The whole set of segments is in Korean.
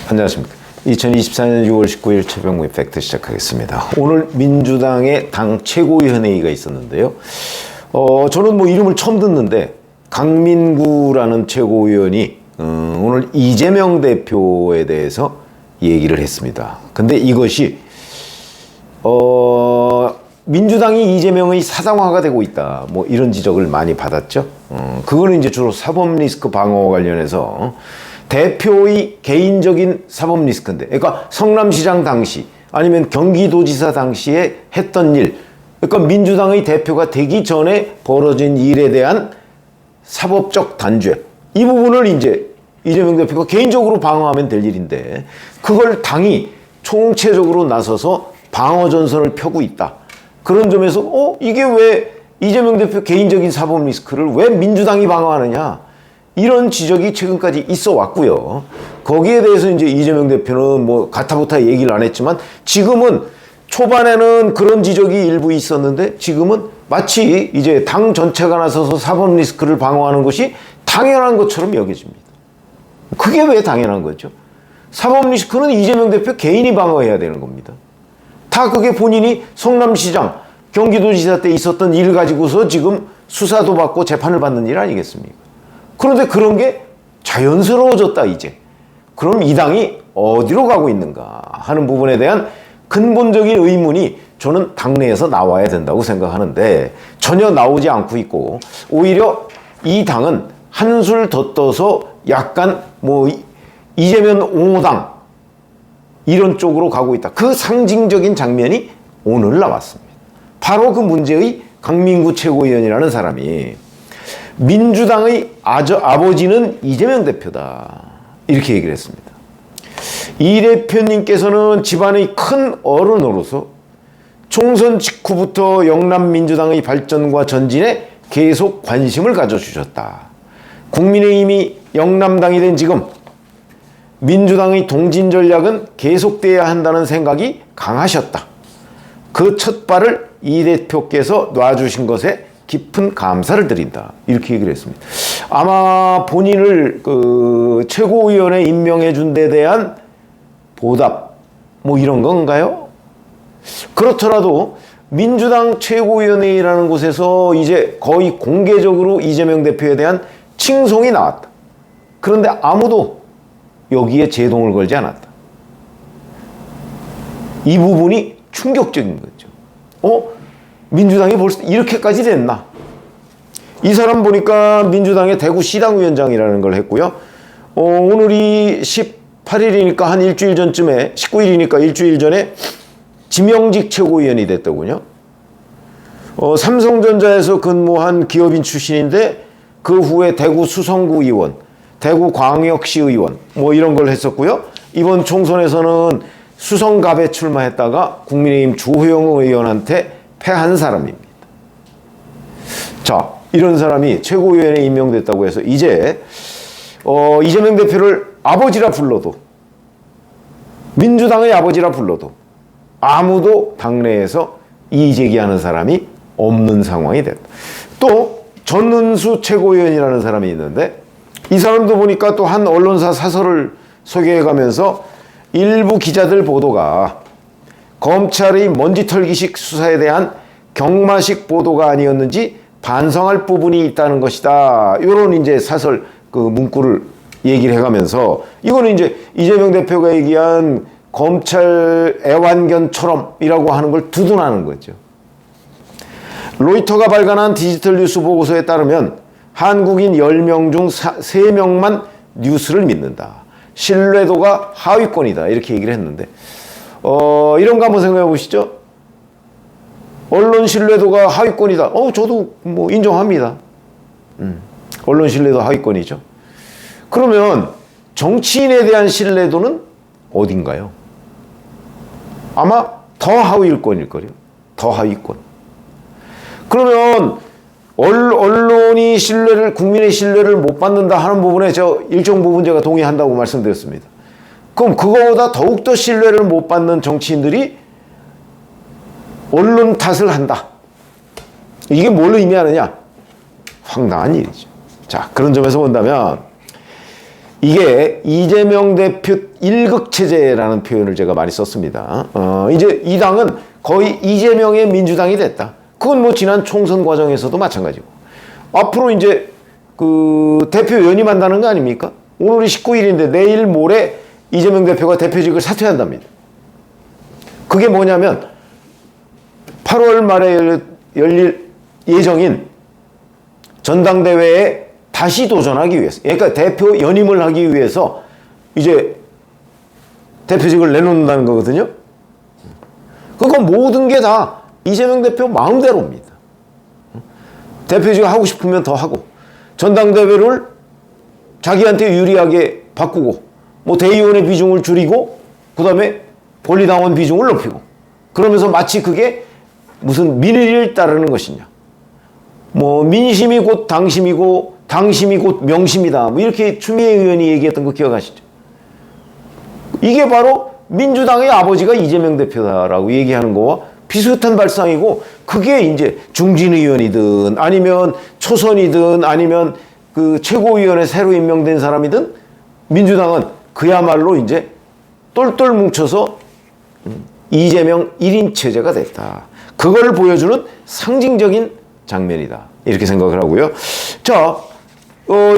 안녕하십니까. 2024년 6월 19일 최병무의 팩트 시작하겠습니다. 오늘 민주당의 당 최고위원회의가 있었는데요. 저는 뭐 이름을 처음 듣는데 강민구라는 최고위원이 오늘 이재명 대표에 대해서 얘기를 했습니다. 근데 이것이 민주당이 이재명의 사당화가 되고 있다, 뭐 이런 지적을 많이 받았죠. 그거는 이제 주로 사법 리스크 방어 관련해서 대표의 개인적인 사법 리스크인데, 그러니까 성남시장 당시 아니면 경기도지사 당시에 했던 일, 그러니까 민주당의 대표가 되기 전에 벌어진 일에 대한 사법적 단죄, 이 부분을 이제 이재명 대표가 개인적으로 방어하면 될 일인데 그걸 당이 총체적으로 나서서 방어 전선을 펴고 있다. 그런 점에서 이게 왜 이재명 대표 개인적인 사법 리스크를 왜 민주당이 방어하느냐, 이런 지적이 최근까지 있어 왔고요. 거기에 대해서 이제 이재명 대표는 뭐 가타부타 얘기를 안 했지만 지금은, 초반에는 그런 지적이 일부 있었는데 지금은 마치 이제 당 전체가 나서서 사법 리스크를 방어하는 것이 당연한 것처럼 여겨집니다. 그게 왜 당연한 거죠? 사법 리스크는 이재명 대표 개인이 방어해야 되는 겁니다. 다 그게 본인이 성남시장, 경기도지사 때 있었던 일 가지고서 지금 수사도 받고 재판을 받는 일 아니겠습니까? 그런데 그런 게 자연스러워졌다 이제. 그럼 이 당이 어디로 가고 있는가 하는 부분에 대한 근본적인 의문이 저는 당내에서 나와야 된다고 생각하는데 전혀 나오지 않고 있고, 오히려 이 당은 한술 더 떠서 약간 뭐 이재명 옹호당 이런 쪽으로 가고 있다. 그 상징적인 장면이 오늘 나왔습니다. 바로 그 문제의 강민구 최고위원이라는 사람이 민주당의 아버지는 이재명 대표다, 이렇게 얘기를 했습니다. 이 대표님께서는 집안의 큰 어른으로서 총선 직후부터 영남민주당의 발전과 전진에 계속 관심을 가져주셨다. 국민의힘이 영남당이 된 지금 민주당의 동진 전략은 계속돼야 한다는 생각이 강하셨다. 그 첫 발을 이 대표께서 놔주신 것에 깊은 감사를 드린다, 이렇게 얘기를 했습니다. 아마 본인을 그 최고위원회 임명해 준 데 대한 보답, 뭐 이런 건가요? 그렇더라도 민주당 최고위원회의라는 곳에서 이제 거의 공개적으로 이재명 대표에 대한 칭송이 나왔다. 그런데 아무도 여기에 제동을 걸지 않았다. 이 부분이 충격적인 거죠. 민주당이 벌써 이렇게까지 됐나? 이 사람 보니까 민주당의 대구 시당위원장이라는 걸 했고요. 오늘이 18일이니까 한 일주일 전쯤에, 19일이니까 일주일 전에 지명직 최고위원이 됐더군요. 삼성전자에서 근무한 기업인 출신인데 그 후에 대구 수성구 의원, 대구 광역시 의원 뭐 이런 걸 했었고요. 이번 총선에서는 수성갑에 출마했다가 국민의힘 주호영 의원한테 패한 사람입니다. 자, 이런 사람이 최고위원회에 임명됐다고 해서 이제 이재명 대표를 아버지라 불러도, 민주당의 아버지라 불러도 아무도 당내에서 이의 제기하는 사람이 없는 상황이 됐다. 또 전은수 최고위원이라는 사람이 있는데 이 사람도 보니까 또 한 언론사 사설을 소개해가면서 일부 기자들 보도가 검찰의 먼지털기식 수사에 대한 경마식 보도가 아니었는지 반성할 부분이 있다는 것이다, 이런 이제 사설 그 문구를 얘기를 해가면서 이거는 이제 이재명 대표가 얘기한 검찰 애완견처럼이라고 하는 걸 두둔하는 거죠. 로이터가 발간한 디지털 뉴스 보고서에 따르면 한국인 10명 중 3명만 뉴스를 믿는다. 신뢰도가 하위권이다, 이렇게 얘기를 했는데 이런 거 한번 생각해 보시죠. 언론 신뢰도가 하위권이다. 저도 뭐 인정합니다. 언론 신뢰도 하위권이죠. 그러면 정치인에 대한 신뢰도는 어딘가요? 아마 더 하위권일 거예요. 더 하위권. 그러면 언론이 국민의 신뢰를 못 받는다 하는 부분에 저 일정 부분 제가 동의한다고 말씀드렸습니다. 그럼 그거보다 더욱더 신뢰를 못 받는 정치인들이 언론 탓을 한다. 이게 뭘 의미하느냐? 황당한 일이죠. 자, 그런 점에서 본다면 이게 이재명 대표 일극체제라는 표현을 제가 많이 썼습니다. 이제 이 당은 거의 이재명의 민주당이 됐다. 그건 뭐 지난 총선 과정에서도 마찬가지고. 앞으로 이제 그 대표 연임한다는 거 아닙니까? 오늘이 19일인데 내일 모레 이재명 대표가 대표직을 사퇴한답니다. 그게 뭐냐면 8월 말에 열릴 예정인 전당대회에 다시 도전하기 위해서, 그러니까 대표 연임을 하기 위해서 이제 대표직을 내놓는다는 거거든요. 그건 모든 게 다 이재명 대표 마음대로입니다. 대표직을 하고 싶으면 더 하고, 전당대회를 자기한테 유리하게 바꾸고, 뭐 대의원의 비중을 줄이고, 그 다음에 권리당원 비중을 높이고, 그러면서 마치 그게 무슨 민의를 따르는 것이냐. 뭐 민심이 곧 당심이고 당심이 곧 명심이다. 뭐 이렇게 추미애 의원이 얘기했던 거 기억하시죠? 이게 바로 민주당의 아버지가 이재명 대표다라고 얘기하는 거와 비슷한 발상이고, 그게 이제 중진 의원이든 아니면 초선이든 아니면 그 최고위원회 새로 임명된 사람이든 민주당은 그야말로 이제 똘똘 뭉쳐서 이재명 1인 체제가 됐다. 그걸 보여주는 상징적인 장면이다. 이렇게 생각을 하고요. 자,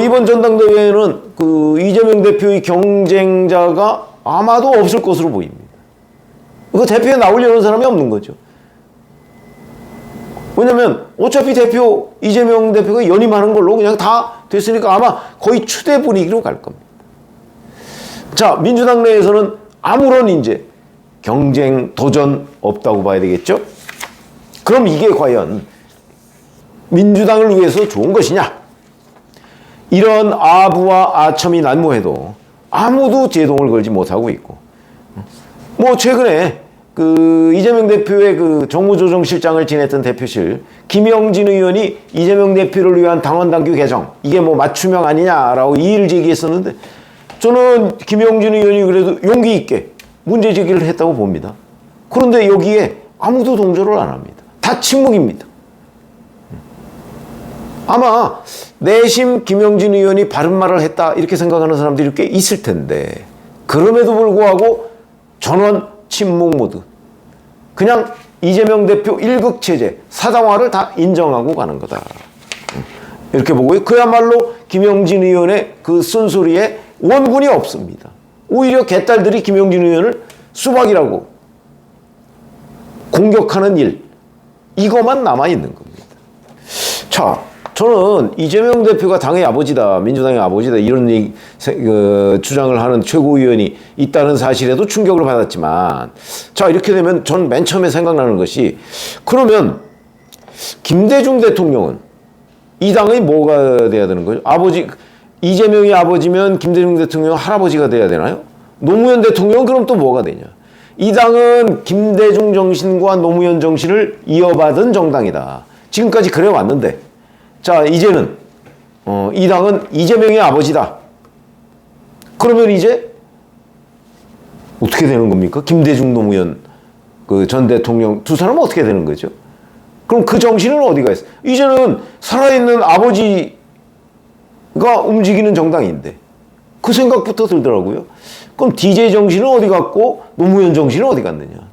이번 전당대회에는 그 이재명 대표의 경쟁자가 아마도 없을 것으로 보입니다. 그 대표에 나오려는 사람이 없는 거죠. 왜냐면 어차피 이재명 대표가 연임하는 걸로 그냥 다 됐으니까 아마 거의 추대 분위기로 갈 겁니다. 자, 민주당 내에서는 아무런 이제 경쟁, 도전 없다고 봐야 되겠죠? 그럼 이게 과연 민주당을 위해서 좋은 것이냐? 이런 아부와 아첨이 난무해도 아무도 제동을 걸지 못하고 있고, 뭐 최근에 그 이재명 대표의 그 정무조정실장을 지냈던 대표실 김영진 의원이 이재명 대표를 위한 당원당규 개정, 이게 뭐 맞춤형 아니냐라고 이의를 제기했었는데, 저는 김영진 의원이 그래도 용기 있게 문제 제기를 했다고 봅니다. 그런데 여기에 아무도 동조를 안 합니다. 다 침묵입니다. 아마 내심 김영진 의원이 바른 말을 했다 이렇게 생각하는 사람들이 꽤 있을 텐데, 그럼에도 불구하고 전원 침묵 모드. 그냥 이재명 대표 일극체제, 사당화를 다 인정하고 가는 거다. 이렇게 보고요. 그야말로 김영진 의원의 그 쓴소리에 원군이 없습니다. 오히려 개딸들이 김영진 의원을 수박이라고 공격하는 일, 이것만 남아있는 겁니다. 자, 저는 이재명 대표가 당의 아버지다, 민주당의 아버지다, 이런 주장을 하는 최고위원이 있다는 사실에도 충격을 받았지만, 자, 이렇게 되면 전 맨 처음에 생각나는 것이, 그러면 김대중 대통령은 이 당의 뭐가 돼야 되는 거죠? 이재명이 아버지면 김대중 대통령은 할아버지가 돼야 되나요? 노무현 대통령은 그럼 또 뭐가 되냐? 이 당은 김대중 정신과 노무현 정신을 이어받은 정당이다. 지금까지 그래 왔는데, 자, 이제는 이 당은 이재명의 아버지다. 그러면 이제 어떻게 되는 겁니까? 김대중, 노무현 그 전 대통령 두 사람은 어떻게 되는 거죠? 그럼 그 정신은 어디가 있어? 이제는 살아있는 아버지가 움직이는 정당인데, 그 생각부터 들더라고요. 그럼 DJ 정신은 어디 갔고 노무현 정신은 어디 갔느냐?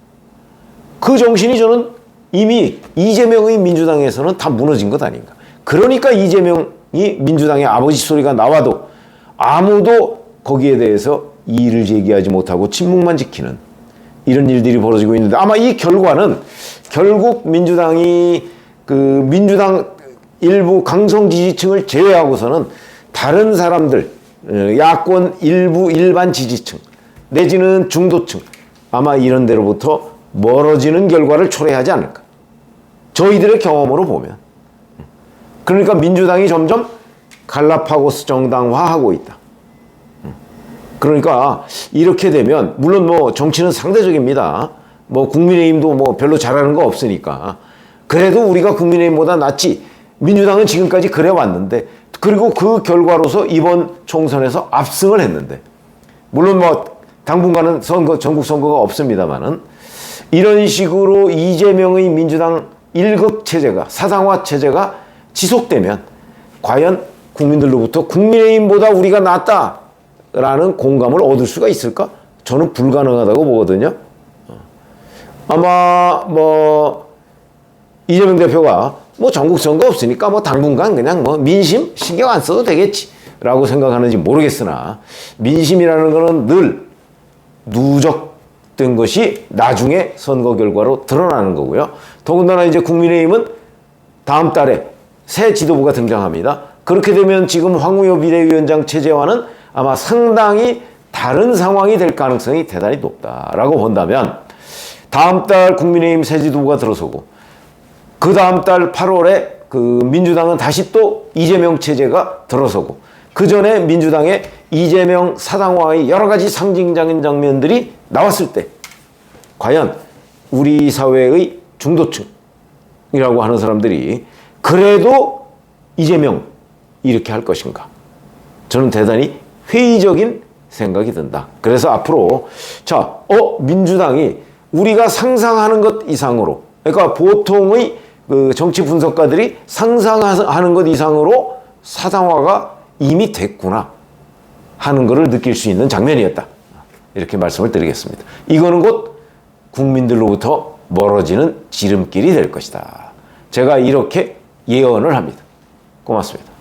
그 정신이 저는 이미 이재명의 민주당에서는 다 무너진 것 아닌가. 그러니까 이재명이 민주당의 아버지 소리가 나와도 아무도 거기에 대해서 이의를 제기하지 못하고 침묵만 지키는 이런 일들이 벌어지고 있는데, 아마 이 결과는 결국 민주당이 그 민주당 일부 강성 지지층을 제외하고서는 다른 사람들, 야권 일부 일반 지지층 내지는 중도층, 아마 이런 데로부터 멀어지는 결과를 초래하지 않을까. 저희들의 경험으로 보면. 그러니까 민주당이 점점 갈라파고스 정당화하고 있다. 그러니까 이렇게 되면, 물론 뭐 정치는 상대적입니다. 뭐 국민의힘도 뭐 별로 잘하는 거 없으니까. 그래도 우리가 국민의힘보다 낫지. 민주당은 지금까지 그래 왔는데, 그리고 그 결과로서 이번 총선에서 압승을 했는데, 물론 뭐 당분간은 전국 선거가 없습니다만은, 이런 식으로 이재명의 민주당 일극 체제가, 사당화 체제가 지속되면 과연 국민들로부터 국민의힘보다 우리가 낫다라는 공감을 얻을 수가 있을까? 저는 불가능하다고 보거든요. 아마 이재명 대표가 전국 선거 없으니까 당분간 그냥 민심 신경 안 써도 되겠지라고 생각하는지 모르겠으나, 민심이라는 거는 늘 누적된 것이 나중에 선거 결과로 드러나는 거고요. 더군다나 이제 국민의힘은 다음 달에 새 지도부가 등장합니다. 그렇게 되면 지금 황우여 비대위원장 체제와는 아마 상당히 다른 상황이 될 가능성이 대단히 높다라고 본다면, 다음 달 국민의힘 새 지도부가 들어서고 그 다음 달 8월에 그 민주당은 다시 또 이재명 체제가 들어서고, 그 전에 민주당의 이재명 사당화의 여러 가지 상징적인 장면들이 나왔을 때 과연 우리 사회의 중도층이라고 하는 사람들이 그래도 이재명 이렇게 할 것인가? 저는 대단히 회의적인 생각이 든다. 그래서 앞으로 민주당이 우리가 상상하는 것 이상으로, 그러니까 보통의 그 정치 분석가들이 상상하는 것 이상으로 사당화가 이미 됐구나 하는 것을 느낄 수 있는 장면이었다. 이렇게 말씀을 드리겠습니다. 이거는 곧 국민들로부터 멀어지는 지름길이 될 것이다. 제가 이렇게 예언을 합니다. 고맙습니다.